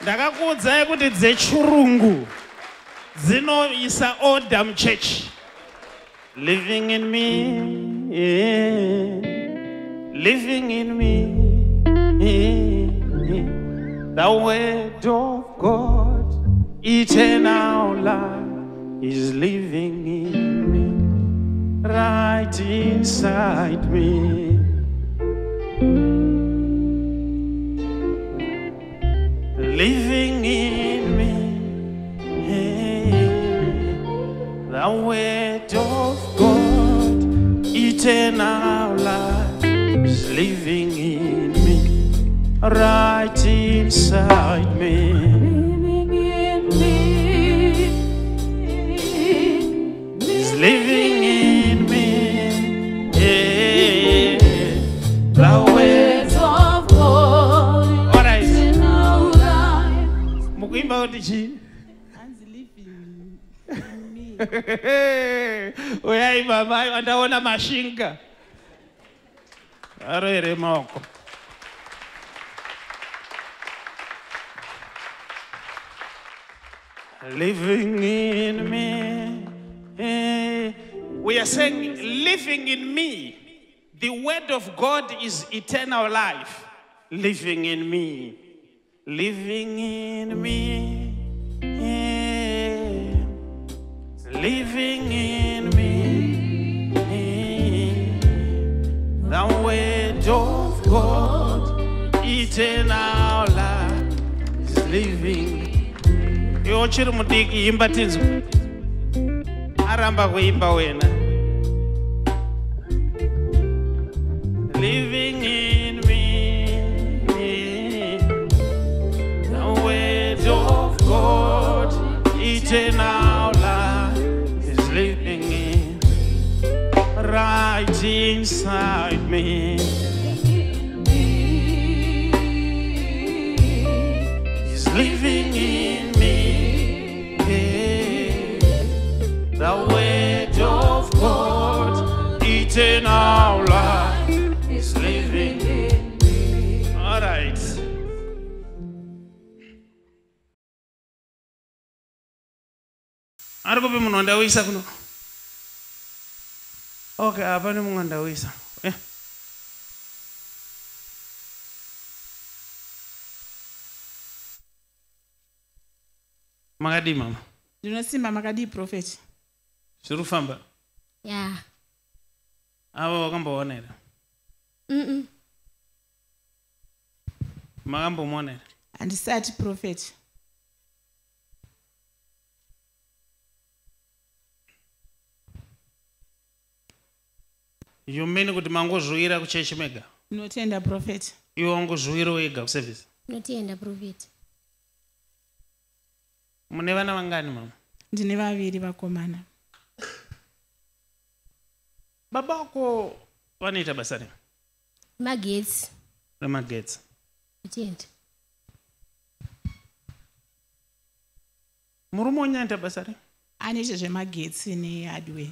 Ndakakuudzai kuti dzechirungu dzinoisa order muchechi. Living in me, living in me, the word of God, eternal life is living in me, right inside me. Living in me, the word of God, eternal life is living in me, right inside me. Living in me, Is living in me, the word of God, All right. eternal life. Mukuimba kuti chi? Living in me. Uyai baba, andaona mashinga. Arere maoko. Living in me. We are saying, living in me. The word of God is eternal life. Living in me. Living in me. Living in me. The word of God, eternal life is living. Yo chiri mudiki imba tinzo. Aramba kuimba wena. Living in me. The word of God, eternal life is living in. Right inside me. He's living in me. The word of God, eternal life is living in me. All right. Arikope munhu andawisa kuno. Okay, apa ni munhu andawisa. Makadi mama. Ndinosimba makadi prophet. Zvirikufamba. Yeah. Ava wakamboona here? Makambomuona here? Handisati prophet. You mean kuti mangozvuyira kuchechi mega? Ndinotenda prophet. Iwe wangozvuyira wega kuservice? Notenda prophet. Mune vana vangani mama? Ndine vaviri vakomana. Baba wako vanoita basa rei? Magetsi. Remagetsi. Notenda. Murume unoita basa rei? Anoita zvemagetsi nehardware.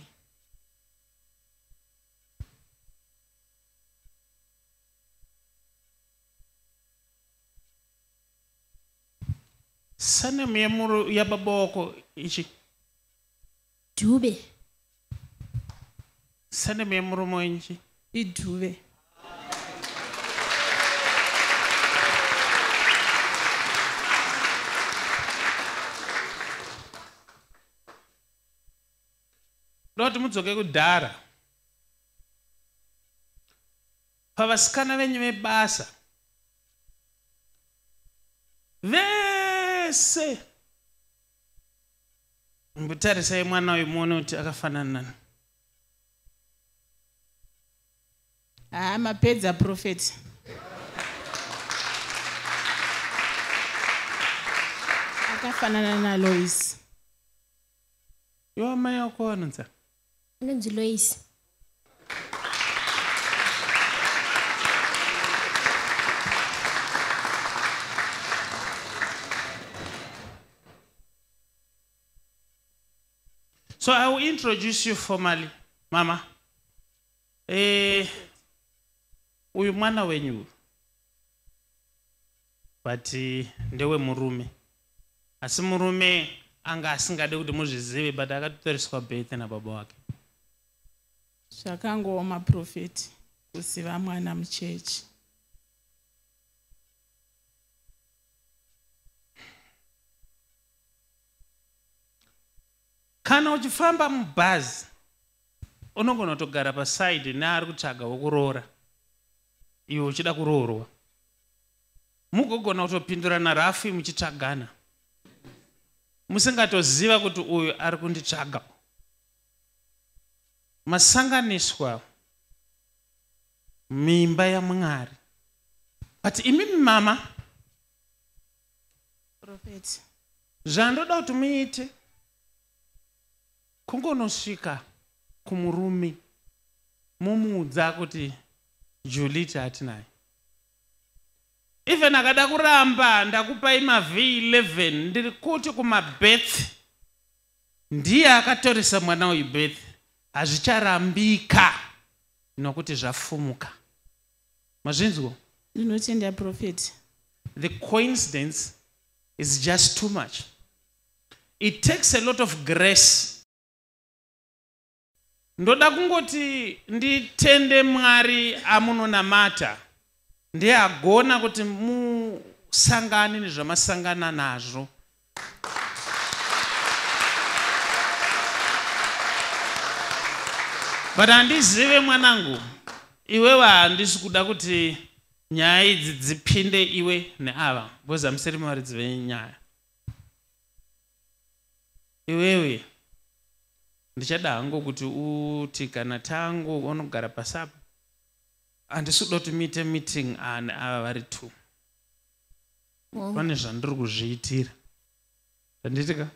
Surname ya baba wako ichi? Dube. Surname ya murume ichi? Idhuve. Ndoti mudzoke kudhara. Pavasikana venyu vebasa. Vese. Mbutarisai mwana uyu muone kuti akafanana nani. Mapedza prophet. Akafanana na Lois. Yo mai yako anonza. Anonzi Lois. So I will introduce you formally, Mama. Uyu mwana wenyu. but ndewe murume. Asi murume anga asingade kuti muzvizive, but akatotoreswa birth nababa wake. Zvakangooma Prophet kuziva mwana muchechi. Kana uchifamba mubhazi unogona kutogara paside neari kutsvaga wokuroora, iwe uchida kuroorwa. Mugogona kutopindurana rafi muchitsvagana, musingatoziva kuti uyu ari kunditsvaga. Masanganiswa mimba yaMwari. But imimi mama, Prophet, zvandoda kuti muite kungonosvika kumurume mumuudza kuti Juliet hatinaye. Even akada kuramba ndakupai V11 ndiri kuti kumabirth ndiye akatoresa mwana uyu birth, hazvicharambika nokuti zvafumuka. Mazvinzwa? ndinotenda Prophet. The coincidence is just too much. It takes a lot of grace. Ndoda kungoti nditende Mwari amunonamata, ndiye agona kuti musangane nezvamasangana nazvo. But handizive mwanangu, iwewe handisi kuda kuti nyaya idzi dzipinde iwe neava, because hamusiri muvaridzi venyaya. Iwewe ndichada hangu kuti uti kana tangu unogara pasapa, handisi kuda kuti muite meeting neava vari 2. Pane zvandiri kuzviitira. Handitika?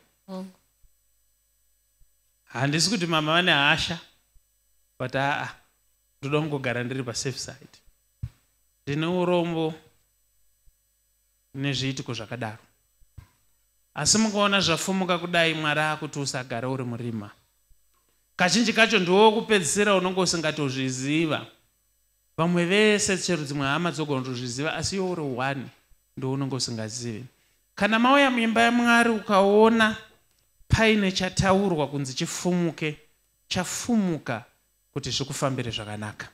Handisi kuti mama vane hasha, but ndoda kungogara ndiri pasafe side. Ndine urombo nezviitiko zvakadaro. Asi mukaona zvafumuka kudai, Mwari akuti usagara uri murima. Kazhinji kacho ndiwo kupedzisira unonge usingatozviziva. Vamwe vese chero dzimwe hama dzogona kutozviziva, asi iwe uri 1 ndiwo unonge usingazivi. Kana mauya muimba yaMwari ukaona paine chataurwa kunzi chifumuke, chafumuka kuti zvikufambire zvakanaka.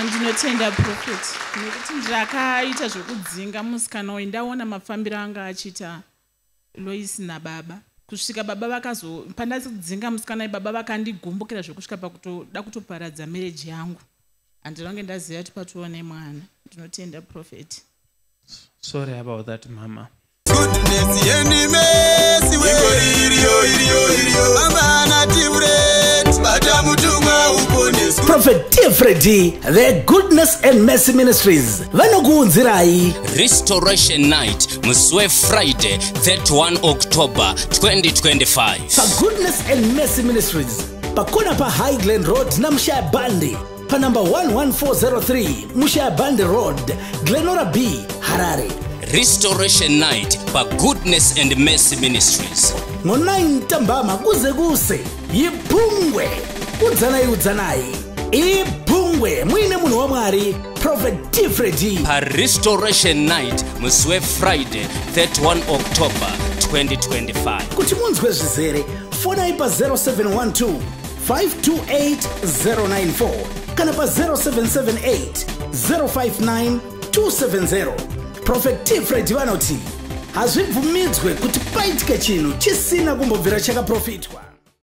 Ndinotenda Prophet, nekuti ndakaita zvokudzinga musikana uyu, ndaona mafambiro anga achiita Lois nababa. Kusvika baba pandasi kudzinga musikana baba vakandigumbukia zvokusvika pakutoda kutoparadza marriage yangu. Handinonge ndaziva kuti patuone mwana. Ndinotenda Prophet. Sorry about that, mama. Goodness yendi mesi iriyo amana different batamutumwa uponesi. Prophet Tifredi, the Goodness and Mercy Ministries vanokuunzirai Restoration Night Muswe Friday 31 October 2025. pa Goodness and Mercy Ministries pakona pa Highland Road na Mshayabandi pa number 11403 Mshayabandi Road, Glenora B, Harare. Restoration Night pa Goodness and Mercy Ministries. Ngo9 ntambama kuse yibhungwe udzanayi ibhungwe mwine munhu wa Mwari Prophet Tifredi Pa Restoration Night Muswe Friday 31 October 2025. kuti munzwe zvizere fonai pa 0712 528 094 kana pa 0778 059 270. Prophet Tifredi vanoti hazvibvumidzwe kuti paitike chinhu chisina kumbobvira chakaprofitwa.